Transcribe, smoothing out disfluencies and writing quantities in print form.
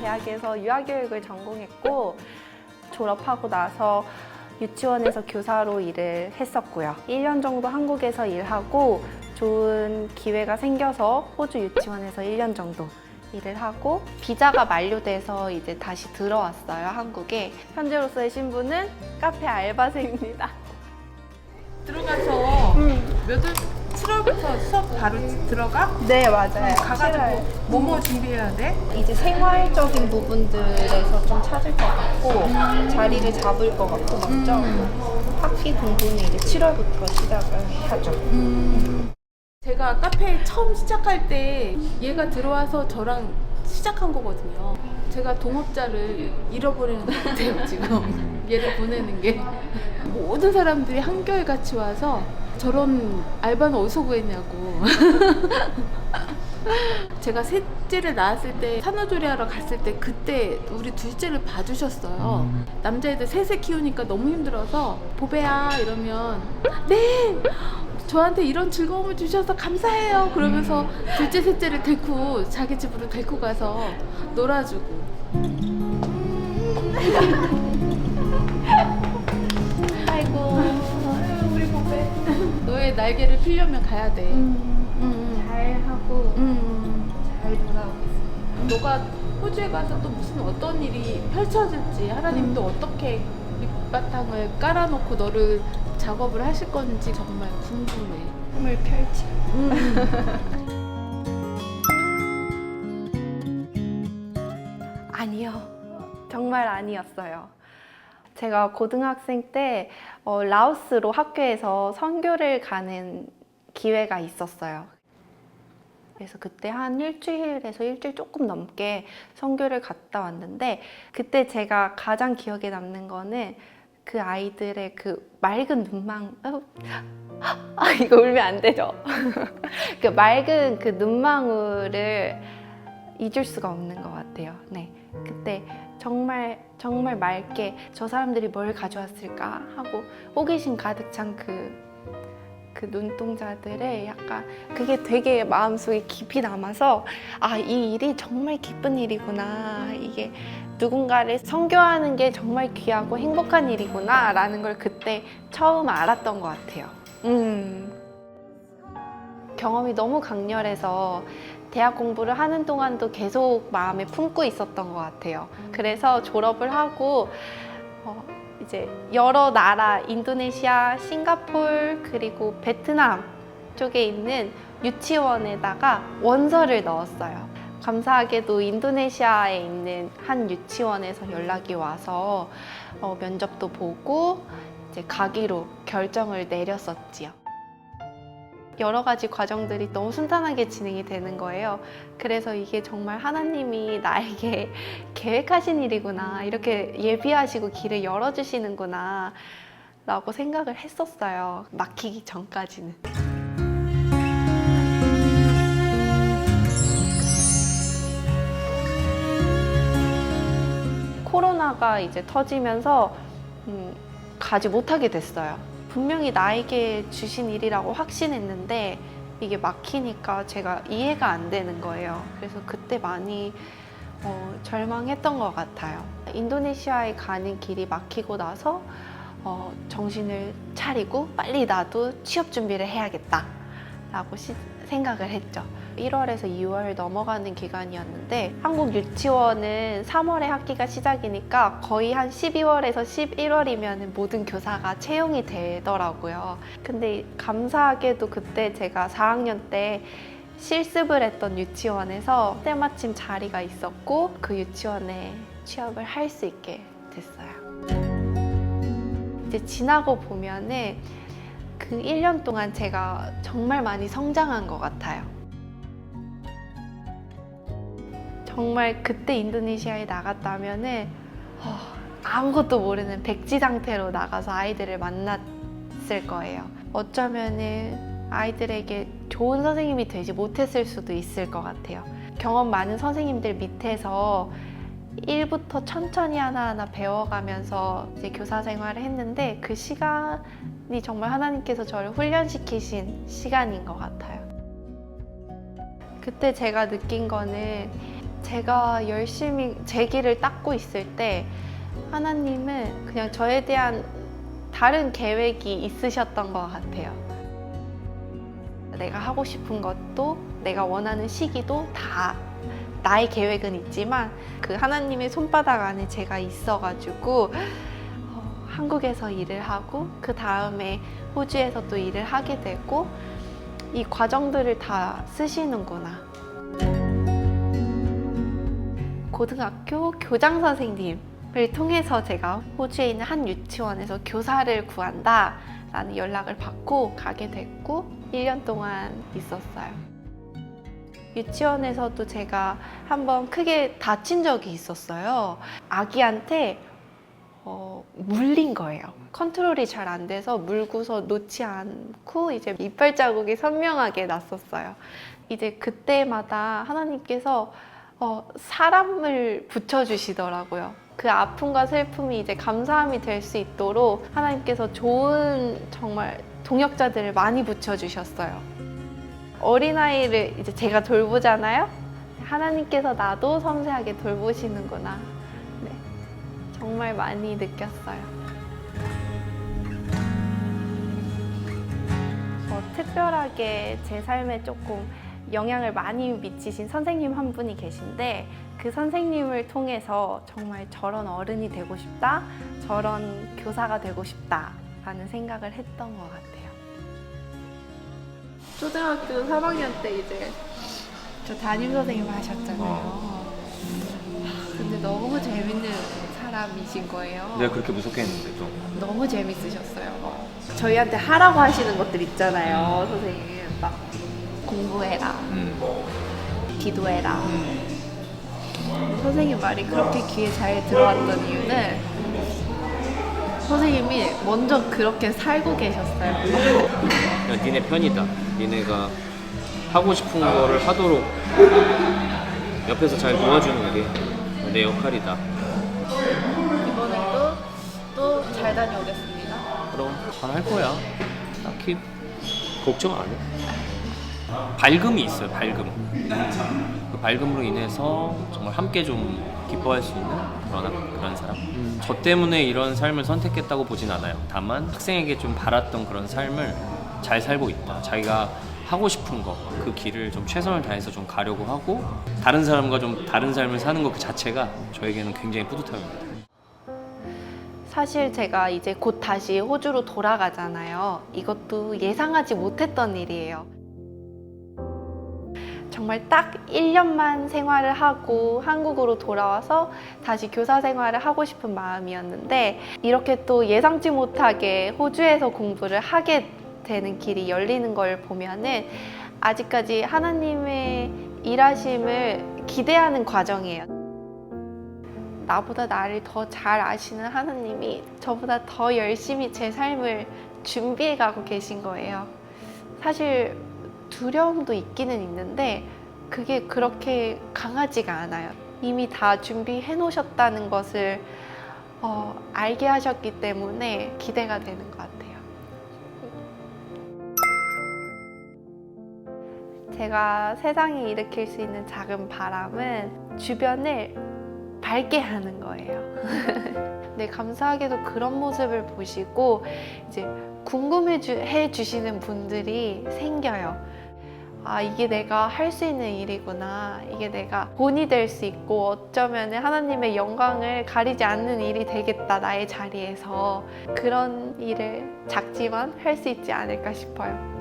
대학에서 유아교육을 전공했고 졸업하고 나서 유치원에서 교사로 일을 했었고요. 1년 정도 한국에서 일하고 좋은 기회가 생겨서 호주 유치원에서 1년 정도 일을 하고 비자가 만료돼서 이제 다시 들어왔어요, 한국에. 현재로서의 신분은 카페 알바생입니다. 들어가서 몇 월? 7월부터 수업 바로 들어가? 네, 맞아요. 가가지고 뭐뭐 준비해야 돼? 이제 생활적인 부분들에서 좀 찾을 것 같고 자리를 잡을 것 같고 먼저 학기 공부는 이제 7월부터 시작을 하죠. 제가 카페 처음 시작할 때 얘가 들어와서 저랑 시작한 거거든요. 제가 동업자를 잃어버리는 것 같아요, 지금. 얘를 보내는 게. 모든 사람들이 한결같이 와서 저런 알바는 어디서 구했냐고. 제가 셋째를 낳았을 때 산후조리 하러 갔을 때 그때 우리 둘째를 봐주셨어요. 남자애들 셋을 키우니까 너무 힘들어서 보배야 이러면 네! 저한테 이런 즐거움을 주셔서 감사해요. 그러면서 둘째 셋째를 데리고 자기 집으로 데리고 가서 놀아주고. 아이고 우리 보배. 너의 날개를 피려면 가야 돼. 잘하고 잘 돌아오겠습니다. 너가 호주에 가서 또 무슨 어떤 일이 펼쳐질지 하나님도 어떻게 밑바탕을 깔아놓고 너를 작업을 하실 건지 정말 궁금해. 꿈을 펼치. 아니요. 정말 아니었어요. 제가 고등학생 때 라오스로 학교에서 선교를 가는 기회가 있었어요. 그래서 그때 한 일주일에서 일주일 조금 넘게 선교를 갔다 왔는데 그때 제가 가장 기억에 남는 거는 그 아이들의 그 맑은 눈망 이거 울면 안 되죠. 그 맑은 그 눈망울을 잊을 수가 없는 것 같아요. 네, 그때 정말 맑게 저 사람들이 뭘 가져왔을까 하고 호기심 가득 찬 그 눈동자들의 약간 그게 되게 마음속에 깊이 남아서 아, 이 일이 정말 기쁜 일이구나, 이게 누군가를 선교하는 게 정말 귀하고 행복한 일이구나 라는 걸 그때 처음 알았던 것 같아요. 경험이 너무 강렬해서 대학 공부를 하는 동안도 계속 마음에 품고 있었던 것 같아요. 그래서 졸업을 하고 이제 여러 나라, 인도네시아, 싱가폴, 그리고 베트남 쪽에 있는 유치원에다가 원서를 넣었어요. 감사하게도 인도네시아에 있는 한 유치원에서 연락이 와서 면접도 보고 이제 가기로 결정을 내렸었지요. 여러 가지 과정들이 너무 순탄하게 진행이 되는 거예요. 그래서 이게 정말 하나님이 나에게 계획하신 일이구나, 이렇게 예비하시고 길을 열어주시는구나 라고 생각을 했었어요. 막히기 전까지는. 코로나가 이제 터지면서 가지 못하게 됐어요. 분명히 나에게 주신 일이라고 확신했는데 이게 막히니까 제가 이해가 안 되는 거예요. 그래서 그때 많이 절망했던 것 같아요. 인도네시아에 가는 길이 막히고 나서 정신을 차리고 빨리 나도 취업 준비를 해야겠다 라고 생각을 했죠. 1월에서 2월 넘어가는 기간이었는데 한국 유치원은 3월에 학기가 시작이니까 거의 한 12월에서 11월이면 모든 교사가 채용이 되더라고요. 근데 감사하게도 그때 제가 4학년 때 실습을 했던 유치원에서 때마침 자리가 있었고 그 유치원에 취업을 할 수 있게 됐어요. 이제 지나고 보면은 그 1년 동안 제가 정말 많이 성장한 것 같아요. 정말 그때 인도네시아에 나갔다면은 아무것도 모르는 백지 상태로 나가서 아이들을 만났을 거예요. 어쩌면은 아이들에게 좋은 선생님이 되지 못했을 수도 있을 것 같아요. 경험 많은 선생님들 밑에서 일부터 천천히 하나하나 배워가면서 이제 교사 생활을 했는데 그 시간이 정말 하나님께서 저를 훈련시키신 시간인 것 같아요. 그때 제가 느낀 거는 제가 열심히 제 길을 닦고 있을 때 하나님은 그냥 저에 대한 다른 계획이 있으셨던 것 같아요. 내가 하고 싶은 것도 내가 원하는 시기도 다 나의 계획은 있지만 그 하나님의 손바닥 안에 제가 있어가지고 한국에서 일을 하고 그 다음에 호주에서 또 일을 하게 되고 이 과정들을 다 쓰시는구나. 고등학교 교장 선생님을 통해서 제가 호주에 있는 한 유치원에서 교사를 구한다 라는 연락을 받고 가게 됐고 1년 동안 있었어요. 유치원에서도 제가 한번 크게 다친 적이 있었어요. 아기한테 물린 거예요. 컨트롤이 잘 안 돼서 물고서 놓지 않고 이제 이빨 자국이 선명하게 났었어요. 이제 그때마다 하나님께서 사람을 붙여주시더라고요. 그 아픔과 슬픔이 이제 감사함이 될 수 있도록 하나님께서 좋은 정말 동역자들을 많이 붙여주셨어요. 어린아이를 이제 제가 돌보잖아요. 하나님께서 나도 섬세하게 돌보시는구나. 네, 정말 많이 느꼈어요. 특별하게 제 삶에 조금 영향을 많이 미치신 선생님 한 분이 계신데 그 선생님을 통해서 정말 저런 어른이 되고 싶다, 저런 교사가 되고 싶다 라는 생각을 했던 것 같아요. 초등학교 3학년 때 이제 저 담임 선생님 하셨잖아요. 근데 너무 재밌는 사람이신 거예요. 내가 그렇게 무섭게 했는데 또. 너무 재밌으셨어요. 저희한테 하라고 하시는 것들 있잖아요. 선생님 막 공부해라, 기도해라. 선생님 말이 그렇게 귀에 잘 들어왔던 이유는 선생님이 먼저 그렇게 살고 계셨어요. 야, 니네 편이다. 니네가 하고 싶은 거를 하도록 옆에서 잘 도와주는 게 내 역할이다. 이번에도 또 잘 다녀오겠습니다. 그럼 잘할 거야. 딱히 걱정 안 해. 밝음이 있어요. 밝음. 그 밝음으로 인해서 정말 함께 좀 기뻐할 수 있는 그런 사람. 저 때문에 이런 삶을 선택했다고 보진 않아요. 다만 학생에게 좀 바랐던 그런 삶을 잘 살고 있다. 자기가 하고 싶은 거, 그 길을 좀 최선을 다해서 좀 가려고 하고 다른 사람과 좀 다른 삶을 사는 것 그 자체가 저에게는 굉장히 뿌듯합니다. 사실 제가 이제 곧 다시 호주로 돌아가잖아요. 이것도 예상하지 못했던 일이에요. 정말 딱 1년만 생활을 하고 한국으로 돌아와서 다시 교사 생활을 하고 싶은 마음이었는데 이렇게 또 예상치 못하게 호주에서 공부를 하게 되는 길이 열리는 걸 보면은 아직까지 하나님의 일하심을 기대하는 과정이에요. 나보다 나를 더 잘 아시는 하나님이 저보다 더 열심히 제 삶을 준비해 가고 계신 거예요. 사실 두려움도 있기는 있는데 그게 그렇게 강하지가 않아요. 이미 다 준비해 놓으셨다는 것을 알게 하셨기 때문에 기대가 되는 것 같아요. 제가 세상에 일으킬 수 있는 작은 바람은 주변을 밝게 하는 거예요. 근데 감사하게도 그런 모습을 보시고 이제 궁금해 주시는 분들이 생겨요. 아, 이게 내가 할 수 있는 일이구나. 이게 내가 본이 될 수 있고 어쩌면 하나님의 영광을 가리지 않는 일이 되겠다. 나의 자리에서. 그런 일을 작지만 할 수 있지 않을까 싶어요.